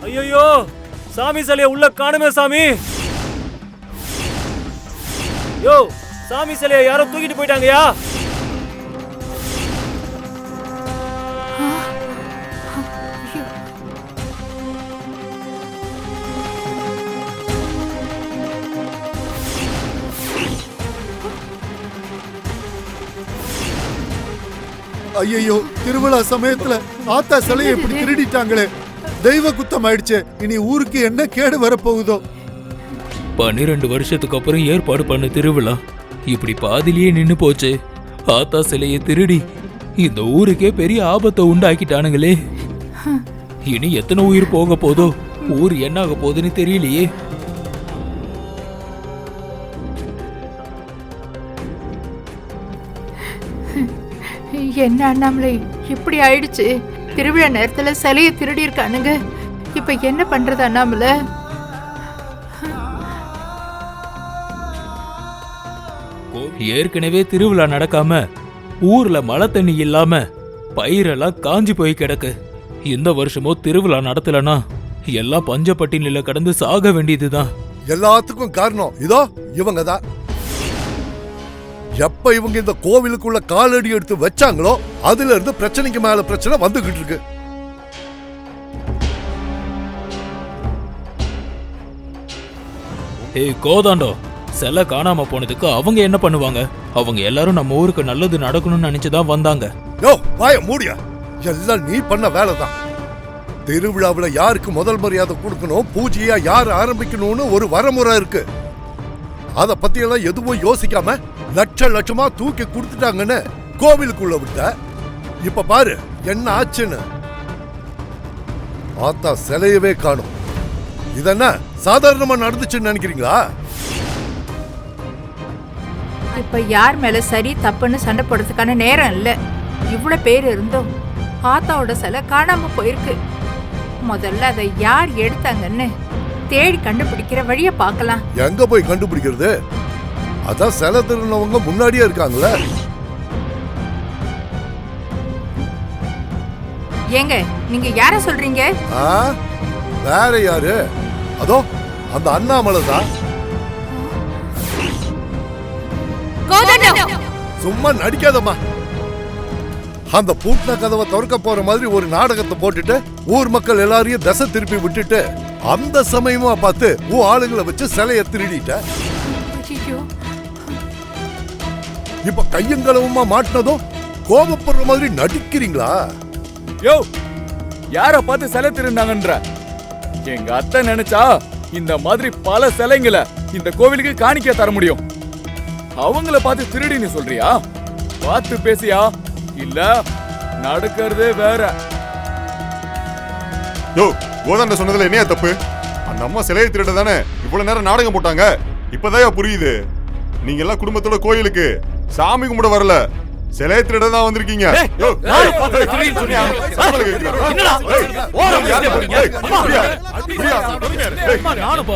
ஐயோ, சாமி சிலைய உள்ள காணுமே சாமி. யோ, சாமி சிலைய யாரோ தூக்கிட்டு போயிட்டாங்கயா. ஐயோ, திருவிழா சமயத்துல ஆத்தா சிலையை இப்படி திருடிட்டாங்களே. தெய்வ குத்தம் ஆயிடுச்சு. இனி ஊருக்கு என்ன கேடு வரப்போகுதோ. 12 வருஷத்துக்கு அப்புறம் ஏற்பாடு பண்ண திருவிழா இப்படி பாதிலேயே நின்னு போச்சு. ஆத்தா சிலையை திருடி இந்த ஊருக்கே பெரிய ஆபத்தை உண்டாக்கிட்டானுங்களே. இனி எத்தனை உயிர் போக போதோ, ஊர் என்ன ஆக போகுதுன்னு தெரியலையே. என்ன அண்ணாமலை இப்படி ஆயிடுச்சு? திருவிழா நேரத்துல சிலையை திருடி இருக்கானுங்க. இப்ப என்ன பண்றது அண்ணாமலை? ஏற்கனவே திருவிழா நடக்காம ஊர்ல மழை தண்ணி இல்லாம பயிரெல்லாம் காஞ்சி போய் கிடக்கு. இந்த வருஷமோ திருவிழா நடத்தலனா எல்லாம் பஞ்சப்பட்டினில கடந்து சாக வேண்டியதுதான். எல்லாத்துக்கும் காரணம் இதோ இவங்க தான். எப்ப இவங்க இந்த கோவிலுக்குள்ள காலடி எடுத்து வச்சாங்களோ அதுல இருந்து பிரச்சனைக்கு மேல பிரச்சனை வந்துகிட்டு இருக்கு. ஏய் கோதாண்டோ, சிலை காணாம போனதுக்கு அவங்க என்ன பண்ணுவாங்க? அவங்க எல்லாரும் நம்ம ஊருக்கு நல்லது நடக்கணும்னு நினைச்சுதான் வந்தாங்க. யோ, வாய மூடியா. எல்லாம் நீ பண்ண வேலைதான். திருவிழாவுல யாருக்கு முதல் மரியாதை கொடுக்கணும், பூஜையா யார் ஆரம்பிக்கணும்னு ஒரு வரமுறை இருக்கு. அத பத்தி எல்லாம் எதுவும் யோசிக்காம லட்சமா தூக்கி கொடுத்துட்டாங்கன்னு கோவிலுக்குள்ள விட்ட. இப்ப பாரு என்ன ஆச்சுன்னு. ஆத்தா சிலையவே காணும். இதென்ன சாதாரணமா நடந்துச்சுன்னு நினைக்கிறீங்களா? இப்ப யார் மேல சரி தப்புன்னு சண்டை போடுறதுக்கான நேரம் இல்ல. இவ்வளவு பேர் இருந்தோம், ஆத்தாவோட சிலை காணாம போயிருக்கு. முதல்ல அதை யார் எடுத்தாங்கன்னு தேடி கண்டுபிடிக்கிற வழிய பார்க்கலாம். எங்க போய் கண்டுபிடிக்கிறது? அதான் சிலை திருநவங்க முன்னாடியே இருக்காங்களே. ஏங்க நீங்க யார சொல்றீங்க? வேற யாரு? அதோ அந்த அண்ணாமலை தான். சும்மா நடிக்காதம்மா. அந்த பூட்டின கதவை திறக்க போற மாதிரி ஒரு நாடகத்தை போட்டுட்டு ஊர் மக்கள் எல்லாரையும் திசை திருப்பி விட்டுட்டு அந்த சமயமா பார்த்து ஆளுங்களை வச்சு சிலையை திருடிட்ட. இப்ப கையங்களவுமா மாட்டினதும் கோபப்படுற மாதிரி நடிக்கிறீங்களா? யோ, யார பார்த்து சிலை திருந்தாங்கன்ற? எங்க அத்தை நினைச்சா இந்த மாதிரி பல சிலைங்களை இந்த கோவிலுக்கு காணிக்க தர முடியும். அவங்கள பார்த்து திருடின்னு சொல்றியா? பார்த்து பேசியா, இல்ல நடக்கிறதே வேற. யோ, கோதாண்ட சொன்னதுல என்னையா தப்பு? அந்த அம்மா சிலையை திருட தானே இவ்வளவு நேரம் நாடகம் போட்டாங்க. இப்பதான் புரியுது. நீங்க எல்லாம் குடும்பத்தோட கோயிலுக்கு சாமி கும்பிட வரல, சிலையை திருட தான் வந்திருக்கீங்க. நானும்